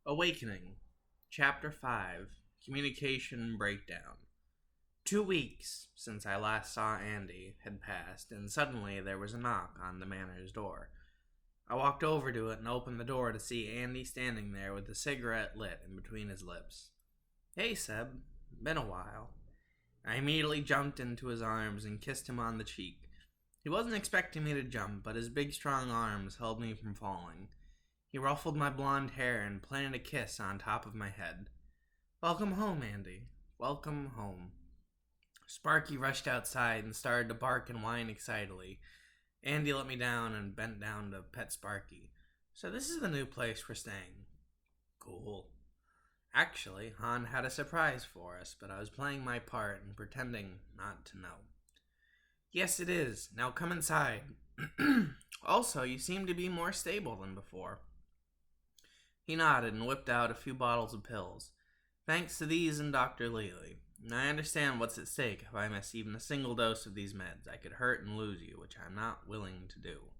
Awakening, Chapter 5, Communication Breakdown. 2 weeks since I last saw Andy had passed, and suddenly there was a knock on the manor's door. I walked over to it and opened the door to see Andy standing there with a cigarette lit in between his lips. "Hey, Seb. Been a while." I immediately jumped into his arms and kissed him on the cheek. He wasn't expecting me to jump, but his big strong arms held me from falling. He ruffled my blonde hair and planted a kiss on top of my head. "Welcome home, Andy. Welcome home." Sparky rushed outside and started to bark and whine excitedly. Andy let me down and bent down to pet Sparky. "So this is the new place we're staying." "Cool." Actually, Han had a surprise for us, but I was playing my part and pretending not to know. "Yes, it is. Now come inside. Also, you seem to be more stable than before." He nodded and whipped out a few bottles of pills. "Thanks to these and Dr. Lely. I understand what's at stake if I miss even a single dose of these meds. I could hurt and lose you, which I'm not willing to do."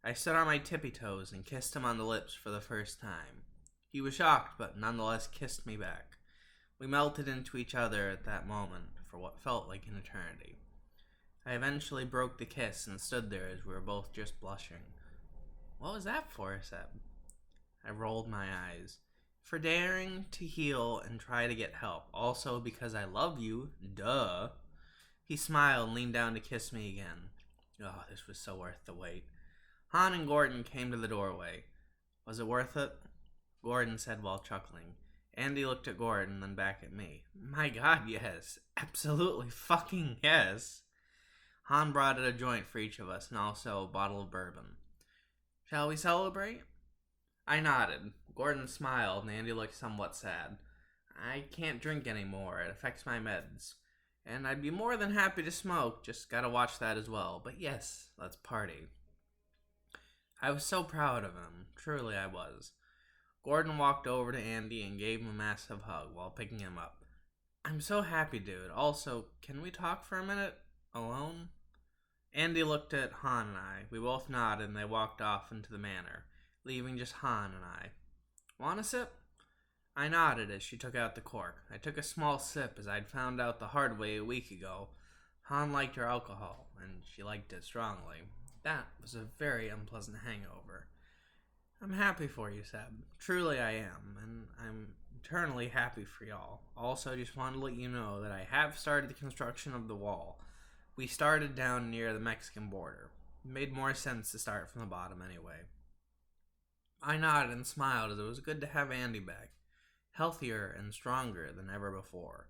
I stood on my tippy toes and kissed him on the lips for the first time. He was shocked, but nonetheless kissed me back. We melted into each other at that moment for what felt like an eternity. I eventually broke the kiss and stood there as we were both just blushing. "What was that for, Seb?" I rolled my eyes. "For daring to heal and try to get help. Also because I love you. Duh." He smiled and leaned down to kiss me again. Oh, this was so worth the wait. Han and Gordon came to the doorway. "Was it worth it?" Gordon said while chuckling. Andy looked at Gordon, then back at me. "My God, yes. Absolutely fucking yes." Han brought a joint for each of us and also a bottle of bourbon. "Shall we celebrate?" I nodded. Gordon smiled, and Andy looked somewhat sad. "I can't drink anymore. It affects my meds. And I'd be more than happy to smoke, just gotta watch that as well. But yes, let's party." I was so proud of him. Truly I was. Gordon walked over to Andy and gave him a massive hug while picking him up. "I'm so happy, dude. Also, can we talk for a minute? Alone?" Andy looked at Han and I. We both nodded and they walked off into the manor, leaving just Han and I. "Want a sip?" I nodded as she took out the cork. I took a small sip as I'd found out the hard way a week ago. Han liked her alcohol, and she liked it strongly. That was a very unpleasant hangover. "I'm happy for you, Seb. Truly I am, and I'm eternally happy for y'all. Also, just wanted to let you know that I have started the construction of the wall. We started down near the Mexican border. It made more sense to start from the bottom anyway." I nodded and smiled as it was good to have Andy back, healthier and stronger than ever before.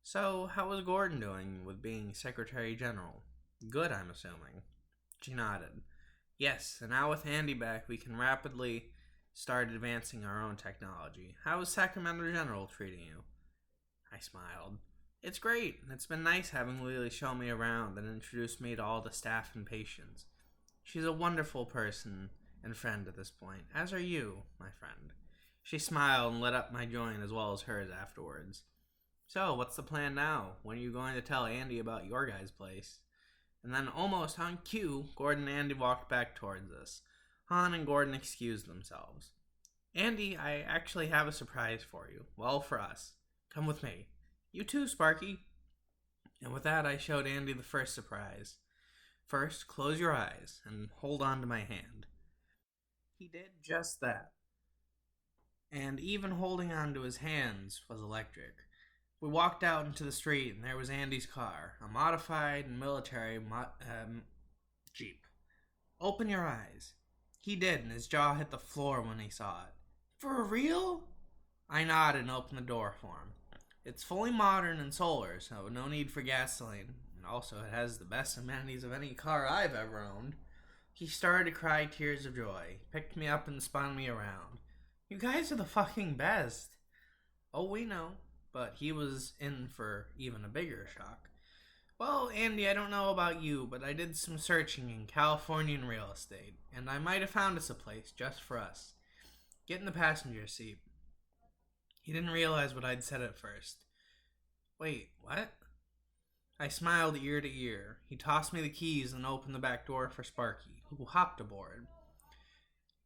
"So, how was Gordon doing with being Secretary General?" "Good, I'm assuming." She nodded. "Yes, and now with Andy back, we can rapidly start advancing our own technology. How is Sacramento General treating you?" I smiled. "It's great. It's been nice having Lily show me around and introduce me to all the staff and patients. She's a wonderful person and friend at this point, as are you, my friend." She smiled and lit up my joint as well as hers afterwards. "So, what's the plan now? When are you going to tell Andy about your guys' place?" And then, almost on cue, Gordon and Andy walked back towards us. Han and Gordon excused themselves. "Andy, I actually have a surprise for you. Well, for us. Come with me. You too, Sparky." And with that, I showed Andy the first surprise. "First, close your eyes and hold on to my hand." He did just that. And even holding on to his hands was electric. We walked out into the street, and there was Andy's car, a modified military Jeep. "Open your eyes." He did, and his jaw hit the floor when he saw it. "For real?" I nodded and opened the door for him. "It's fully modern and solar, so no need for gasoline. And also, it has the best amenities of any car I've ever owned." He started to cry tears of joy. He picked me up and spun me around. "You guys are the fucking best." "Oh, we know." But he was in for even a bigger shock. "Well, Andy, I don't know about you, but I did some searching in Californian real estate, and I might have found us a place just for us. Get in the passenger seat." He didn't realize what I'd said at first. "Wait, what?" I smiled ear to ear. He tossed me the keys and opened the back door for Sparky, who hopped aboard.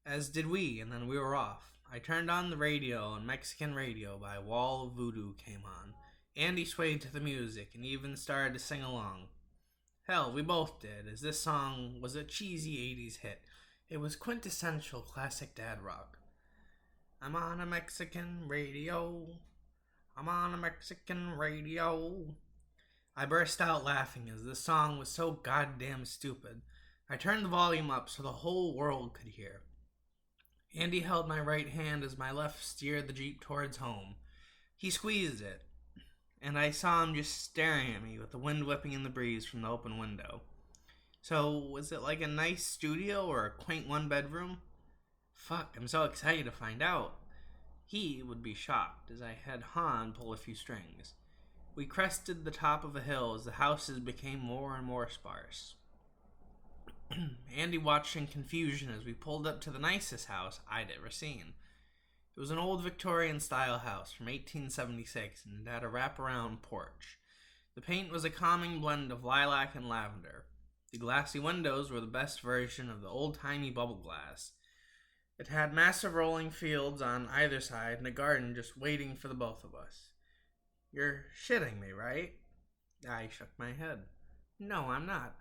As did we, and then we were off. I turned on the radio, and Mexican Radio by Wall of Voodoo came on. Andy swayed to the music and even started to sing along. Hell, we both did, as this song was a cheesy 80s hit. It was quintessential classic dad rock. I'm on a Mexican radio. I'm on a Mexican radio. I burst out laughing as this song was so goddamn stupid. I turned the volume up so the whole world could hear. Andy held my right hand as my left steered the Jeep towards home. He squeezed it, and I saw him just staring at me with the wind whipping in the breeze from the open window. So, was it like a nice studio or a quaint one-bedroom? Fuck, I'm so excited to find out. He would be shocked as I had Han pull a few strings. We crested the top of a hill as the houses became more and more sparse. Andy watched in confusion as we pulled up to the nicest house I'd ever seen. It was an old Victorian-style house from 1876 and it had a wraparound porch. The paint was a calming blend of lilac and lavender. The glassy windows were the best version of the old-timey bubble glass. It had massive rolling fields on either side and a garden just waiting for the both of us. You're shitting me, right? I shook my head. No, I'm not.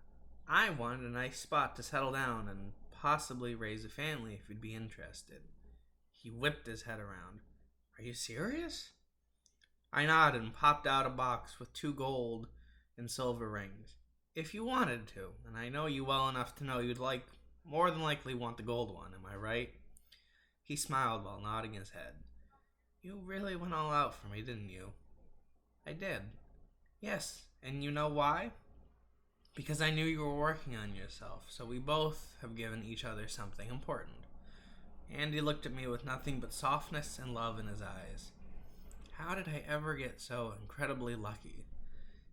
I wanted a nice spot to settle down and possibly raise a family if you'd be interested. He whipped his head around. Are you serious? I nodded and popped out a box with 2 gold and silver rings. If you wanted to, and I know you well enough to know you'd more than likely want the gold one, am I right? He smiled while nodding his head. You really went all out for me, didn't you? I did. Yes, and you know why? Because I knew you were working on yourself, so we both have given each other something important. Andy looked at me with nothing but softness and love in his eyes. How did I ever get so incredibly lucky?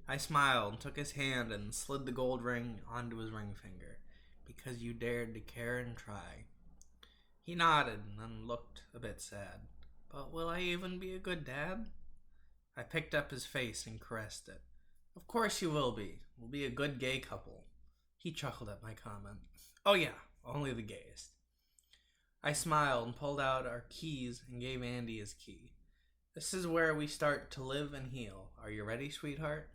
I smiled and took his hand and slid the gold ring onto his ring finger. Because you dared to care and try. He nodded and then looked a bit sad. But will I even be a good dad? I picked up his face and caressed it. Of course you will be. We'll be a good gay couple. He chuckled at my comment. Oh yeah, only the gayest. I smiled and pulled out our keys and gave Andy his key. This is where we start to live and heal. Are you ready, sweetheart?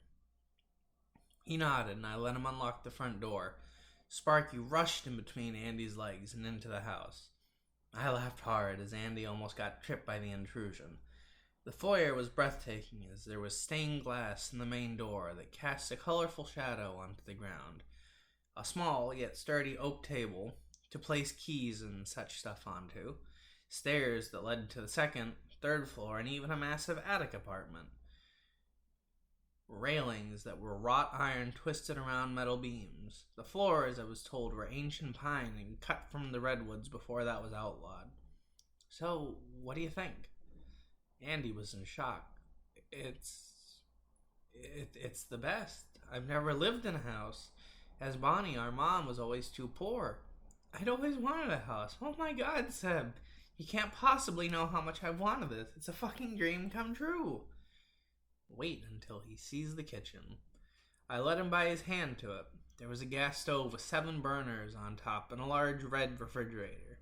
He nodded and I let him unlock the front door. Sparky rushed in between Andy's legs and into the house. I laughed hard as Andy almost got tripped by the intrusion. The foyer was breathtaking as there was stained glass in the main door that cast a colorful shadow onto the ground. A small yet sturdy oak table to place keys and such stuff onto. Stairs that led to the second, third floor, and even a massive attic apartment. Railings that were wrought iron twisted around metal beams. The floors, I was told, were ancient pine and cut from the redwoods before that was outlawed. So, what do you think? Andy was in shock. It's the best. I've never lived in a house. As Bonnie, our mom, was always too poor. I'd always wanted a house. Oh my God, Seb. You can't possibly know how much I've wanted this. It's a fucking dream come true. Wait until he sees the kitchen. I led him by his hand to it. There was a gas stove with 7 burners on top and a large red refrigerator.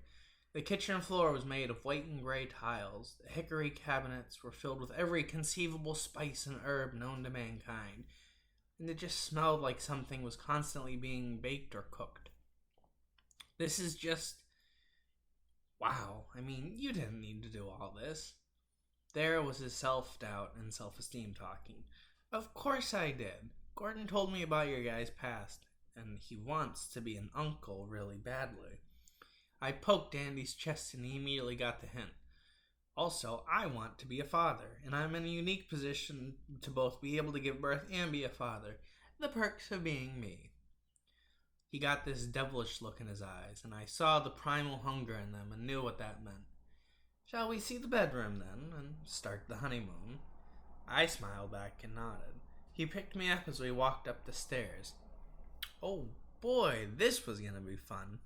The kitchen floor was made of white and gray tiles. The hickory cabinets were filled with every conceivable spice and herb known to mankind, and it just smelled like something was constantly being baked or cooked. This is just... wow. I mean, you didn't need to do all this. There was his self-doubt and self-esteem talking. Of course I did. Gordon told me about your guy's past, and he wants to be an uncle really badly. I poked Andy's chest and he immediately got the hint. Also, I want to be a father, and I'm in a unique position to both be able to give birth and be a father. The perks of being me. He got this devilish look in his eyes, and I saw the primal hunger in them and knew what that meant. Shall we see the bedroom, then, and start the honeymoon? I smiled back and nodded. He picked me up as we walked up the stairs. Oh boy, this was gonna be fun.